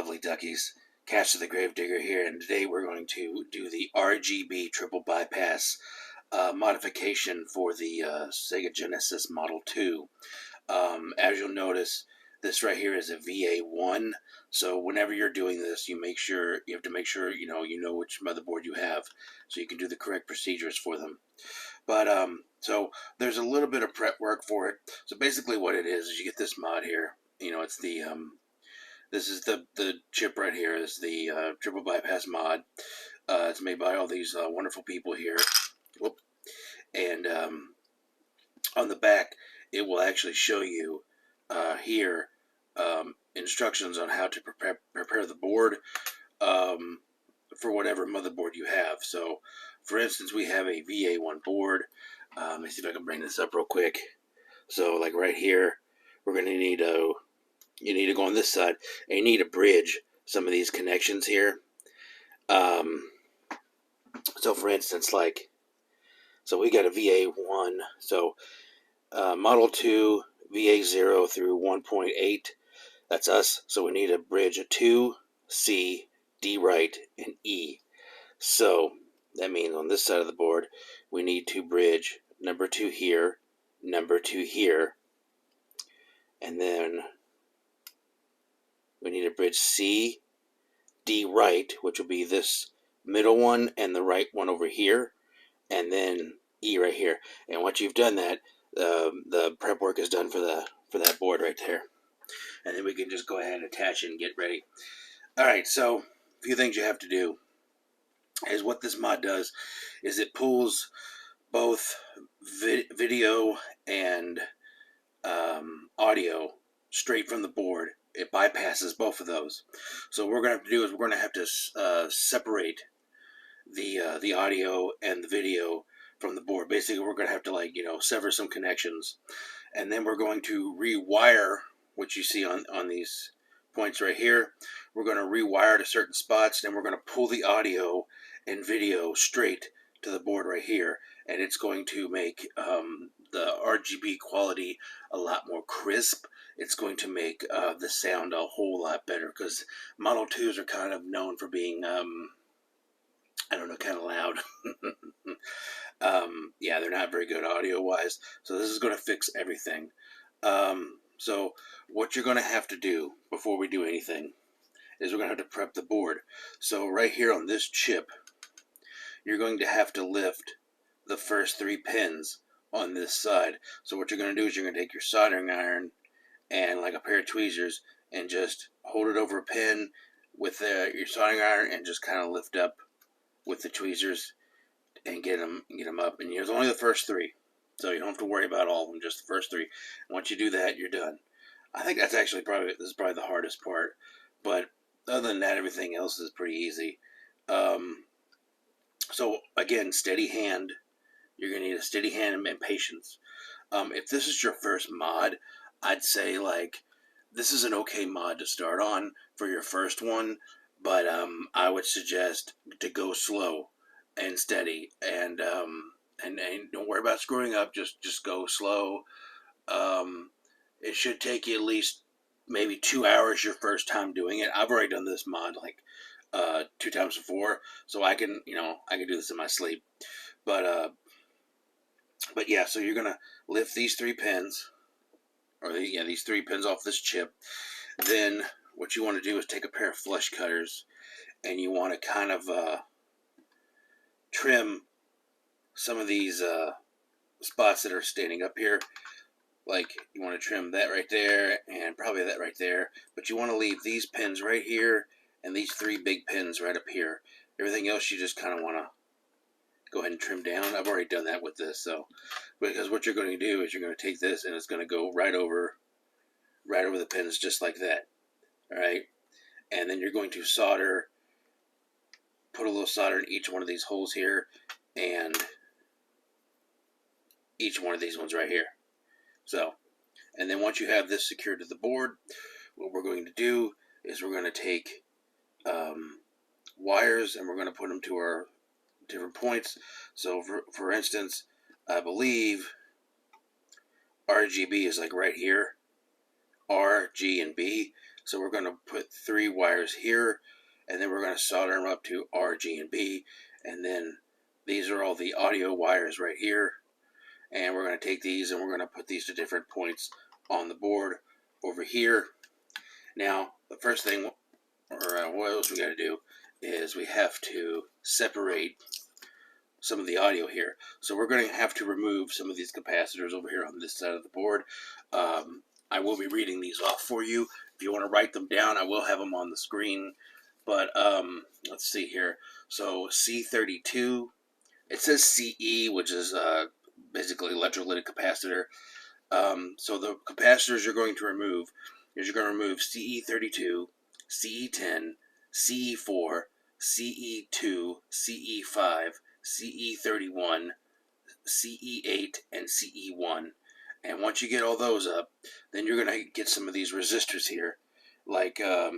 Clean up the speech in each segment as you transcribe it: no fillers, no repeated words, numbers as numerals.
lovely duckies. Catch of the Gravedigger here, and today we're going to do the RGB triple bypass modification for the Sega Genesis Model 2. As you'll notice, this right here is a VA1, so whenever you're doing this, you have to make sure you know which motherboard you have, so you can do the correct procedures for them. But so there's a little bit of prep work for it. So basically, what it is you get this mod here. It's the this is the chip right here. Is the triple bypass mod. It's made by all these wonderful people here. Whoop. And on the back, it will actually show you here instructions on how to prepare the board for whatever motherboard you have. So, for instance, we have a VA1 board. Let me see if I can bring this up real quick. So, like right here, we're going to need you need to go on this side, and you need to bridge some of these connections here. So, for instance, so we got a VA1. So, Model 2, VA0 through 1.8. That's us. So we need to bridge a 2, C, D right, and E. So that means on this side of the board, we need to bridge number 2 here, number 2 here, and then we need to bridge C, D right, which will be this middle one and the right one over here, and then E right here. And once you've done that, the prep work is done for that board right there. And then we can just go ahead and attach it and get ready. Alright, so a few things you have to do is what this mod does is it pulls both video and audio straight from the board. It bypasses both of those. So what we're going to have to do is we're going to have to separate the audio and the video from the board. Basically, we're going to have to sever some connections, and then we're going to rewire what you see on these points right here. We're going to rewire to certain spots, and then we're going to pull the audio and video straight to the board right here, and it's going to make the RGB quality a lot more crisp. It's going to make the sound a whole lot better, because Model 2s are kind of known for being kind of loud. Yeah, they're not very good audio-wise, so this is going to fix everything. So what you're going to have to do before we do anything is we're going to have to prep the board. So right here on this chip, you're going to have to lift the first 3 pins on this side. So what you're going to do is you're going to take your soldering iron and like a pair of tweezers and just hold it over a pin with your soldering iron and just kind of lift up with the tweezers and get them up. And there's only the first 3, so you don't have to worry about all of them, just the first 3. Once you do that, you're done. I think that's actually probably the hardest part, but other than that, everything else is pretty easy. So again, steady hand. You're gonna need a steady hand and patience. If this is your first mod, I'd say this is an okay mod to start on for your first one, but I would suggest to go slow and steady, and don't worry about screwing up. Just go slow. It should take you at least maybe 2 hours your first time doing it. I've already done this mod 2 times before, so I can do this in my sleep. But yeah, so you're gonna lift these 3 pins, or these 3 pins off this chip. Then what you want to do is take a pair of flush cutters, and you want to kind of trim some of these spots that are standing up here. You want to trim that right there, and probably that right there. But you want to leave these pins right here, and these 3 big pins right up here. Everything else you just kind of want to go ahead and trim down. I've already done that with this, because what you're going to do is you're going to take this, and it's going to go right over the pins, just like that. All right, and then you're going to put a little solder in each one of these holes here, and each one of these ones right here. So, and then once you have this secured to the board, what we're going to do is we're going to take wires, and we're going to put them to our different points. So for instance, I believe RGB is right here, R, G, and B. So we're going to put 3 wires here, and then we're going to solder them up to R, G, and B, and then these are all the audio wires right here, and we're going to take these and we're going to put these to different points on the board over here. Now, the first thing, or what else we got to do, is we have to separate some of the audio here. So we're going to have to remove some of these capacitors over here on this side of the board. I will be reading these off for you. If you want to write them down, I will have them on the screen. But let's see here. So C32, it says CE, which is basically electrolytic capacitor. So the capacitors you're going to remove is you're going to remove CE32, CE10, CE4, CE2, CE5, CE31, CE8, and CE1. And once you get all those up, then you're going to get some of these resistors here. Like, I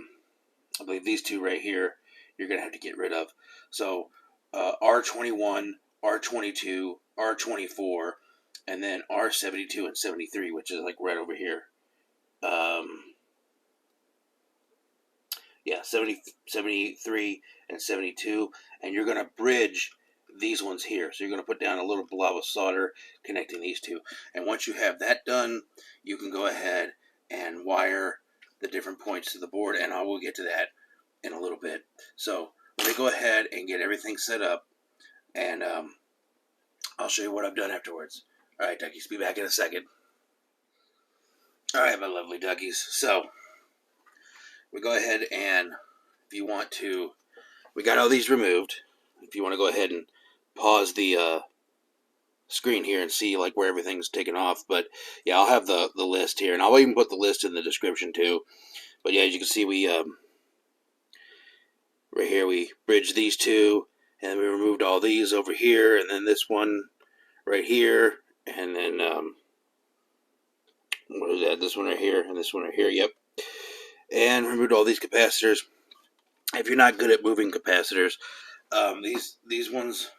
believe these 2 right here, you're going to have to get rid of. So, R21, R22, R24, and then R72 and 73, which is like right over here. Yeah, 73 and 72, and you're going to bridge these ones here. So you're going to put down a little blob of solder connecting these 2. And once you have that done, you can go ahead and wire the different points to the board, and I will get to that in a little bit. So let me go ahead and get everything set up, and I'll show you what I've done afterwards. All right, Duckies, be back in a second. All right, my lovely Duckies. So we go ahead and, if you want to, we got all these removed. If you want to go ahead and pause the screen here and see like where everything's taken off. But yeah, I'll have the list here, and I'll even put the list in the description too. But yeah, as you can see, we right here we bridged these 2, and then we removed all these over here, and then this one right here, and then what is that? This one right here, and this one right here. Yep. And removed all these capacitors. If you're not good at moving capacitors, these ones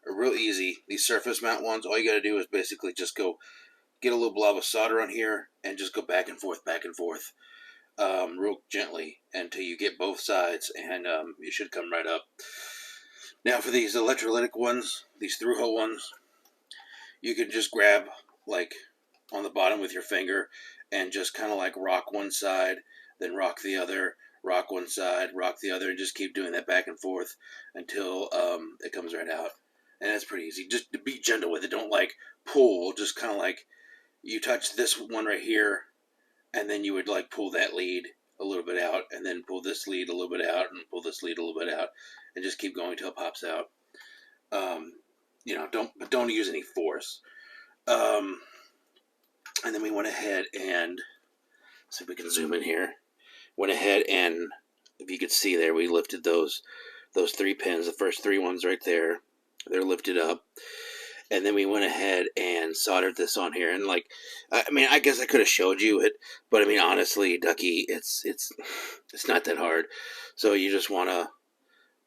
are real easy. These surface mount ones, all you got to do is basically just go get a little blob of solder on here and just go back and forth, real gently until you get both sides, and it should come right up. Now for these electrolytic ones, these through-hole ones, you can just grab like on the bottom with your finger and just kind of like rock one side, then rock the other, rock one side, rock the other, and just keep doing that back and forth until it comes right out. And that's pretty easy. Just to be gentle with it. Don't like pull. Just kind of like you touch this one right here, and then you would like pull that lead a little bit out, and then pull this lead a little bit out, and pull this lead a little bit out, and just keep going till it pops out. You know, don't use any force. And then we went ahead and, see if we can zoom in here. Went ahead and, if you could see there, we lifted those 3 pins, the first 3 ones right there. They're lifted up. And then we went ahead and soldered this on here. And like, I mean, I guess I could have showed you it, but I mean, honestly, Ducky, it's not that hard. So you just want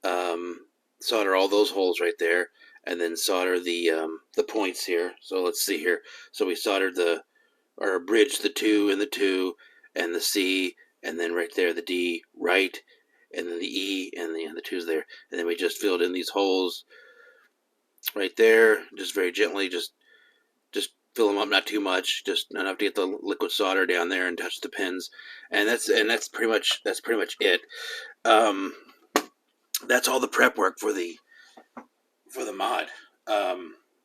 to solder all those holes right there, and then solder the points here. So let's see here. So we soldered or bridged the 2 and the 2 and the C, and then right there the D right, and then the E, and the 2's there. And then we just filled in these holes right there, just very gently, just fill them up, not too much, just enough to get the liquid solder down there and touch the pins. And that's pretty much it. That's all the prep work for the mod.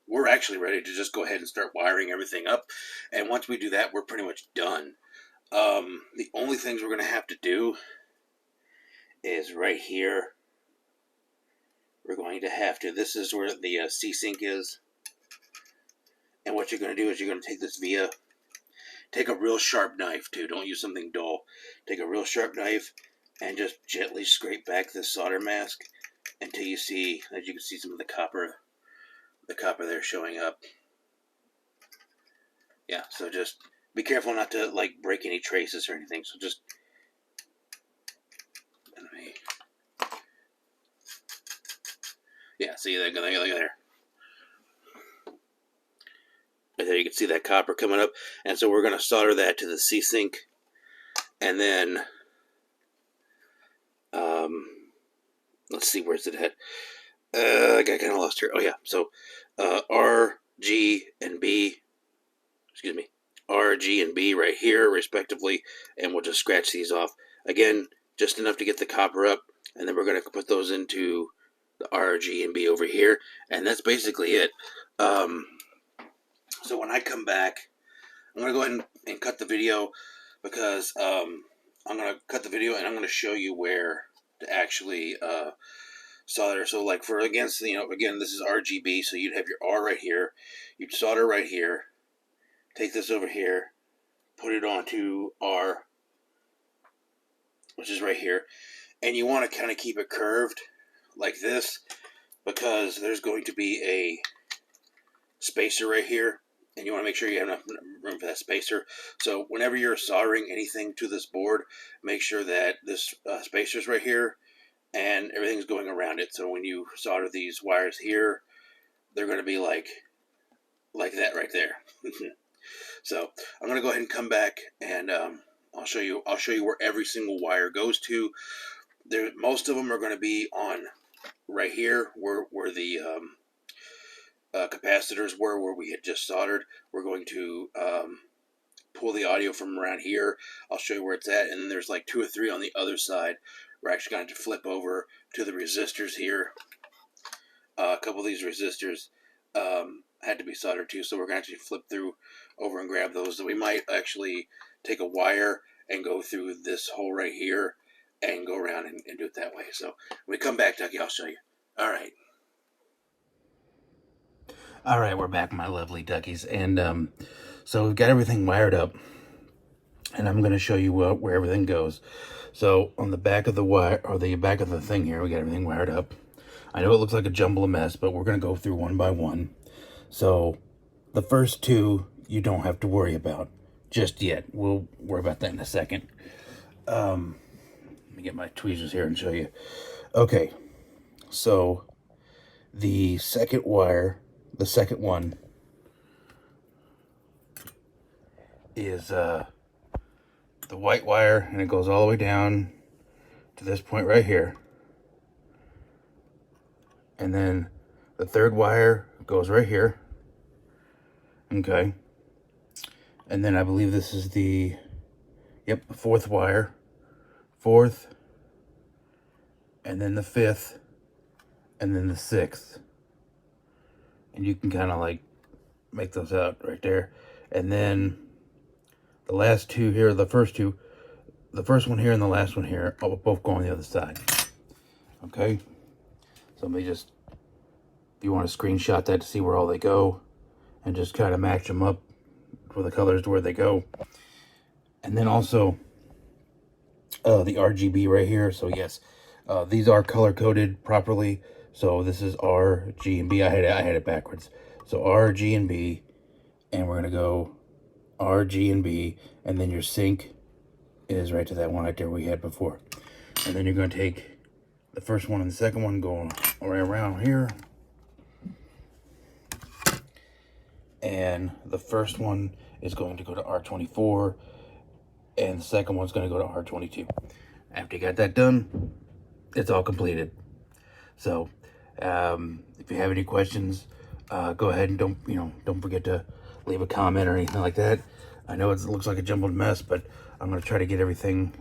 We're actually ready to just go ahead and start wiring everything up. And once we do that, we're pretty much done. The only things we're going to have to do is right here. We're going to have to, this is where the C-Sync is. And what you're going to do is you're going to take this via, take a real sharp knife too. Don't use something dull. Take a real sharp knife and just gently scrape back this solder mask until you see, as you can see, some of the copper there showing up. Yeah, so just be careful not to like break any traces or anything. So just yeah, see that there. Right there, you can see that copper coming up, and so we're going to solder that to the C-Sync And then, let's see, where's it at? I got kind of lost here. Oh yeah, so R, G, and B. Excuse me, R, G, and B right here, respectively, and we'll just scratch these off. Again, just enough to get the copper up, and then we're going to put those into the R, G, and B over here, and that's basically it. So when I come back, I'm going to go ahead and cut the video, because I'm going to cut the video and I'm going to show you where to actually solder. So like for, again, this is RGB, so you'd have your R right here, you'd solder right here, take this over here, put it onto R, which is right here, and you want to kind of keep it curved like this, because there's going to be a spacer right here, and you want to make sure you have enough room for that spacer. So whenever you're soldering anything to this board, make sure that this spacer's right here and everything's going around it. So when you solder these wires here, they're going to be like that right there. So I'm going to go ahead and come back, and I'll show you where every single wire goes to. Most of them are going to be on right here where the capacitors were, where we had just soldered. We're going to pull the audio from around here. I'll show you where it's at, and then there's like 2 or 3 on the other side. We're actually going to flip over to the resistors here. A couple of these resistors had to be soldered too, so we're going to actually flip through over and grab those. So we might actually take a wire and go through this hole right here and go around and do it that way. So when we come back, Ducky, I'll show you. All right, we're back, my lovely duckies, and so we've got everything wired up, and I'm going to show you where everything goes. So on the back of the wire, or the back of the thing here, we got everything wired up. I know it looks like a jumble of mess, but we're going to go through one by one. So the first 2 you don't have to worry about just yet. We'll worry about that in a second. Let me get my tweezers here and show you. Okay, so the second wire, the second one, is the white wire, and it goes all the way down to this point right here. And then the third wire goes right here. Okay. And then I believe this is the, yep, the 4th wire. 4th, and then the 5th, and then the 6th. And you can kind of like make those out right there. And then the last 2 here, the first one here and the last one here, both go on the other side. Okay. So let me just, if you want to screenshot that to see where all they go, and just kind of match them up for the colors to where they go. And then also the RGB right here. So yes, these are color coded properly. So this is R, G, and B. I had it backwards. So R, G, and B, and we're gonna go R, G, and B, and then your sync is right to that one right there we had before. And then you're gonna take the first one and the second one, going right around here, and the first one is going to go to R24, and the second one's going to go to R22. After you got that done, it's all completed. So if you have any questions, go ahead and don't forget to leave a comment or anything like that. I know it looks like a jumbled mess, but I'm going to try to get everything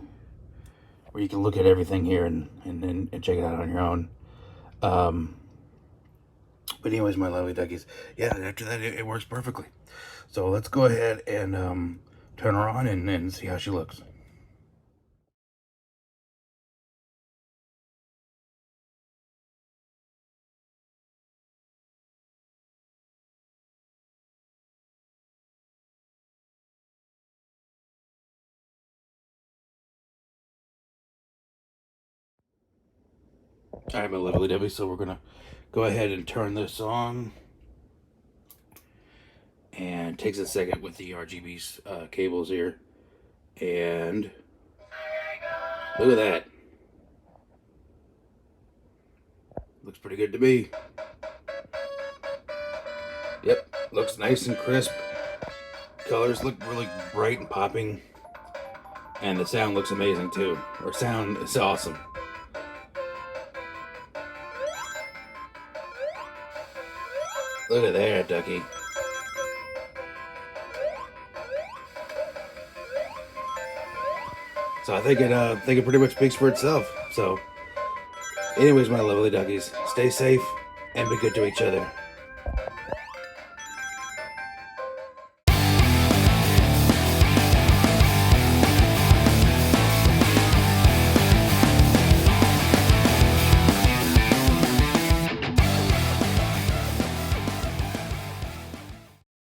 where you can look at everything here and check it out on your own. But anyways, my lovely duckies, yeah, after that, it works perfectly. So let's go ahead and turn her on and see how she looks. All right, my lovely duckies, so we're going to go ahead and turn this on. And it takes a second with the RGB cables here. And look at that. Looks pretty good to me. Yep, looks nice and crisp. Colors look really bright and popping. And the sound looks amazing too. Or sound is awesome. Look at there, Ducky. So I think it pretty much speaks for itself. So anyways, my lovely Duckies, stay safe and be good to each other.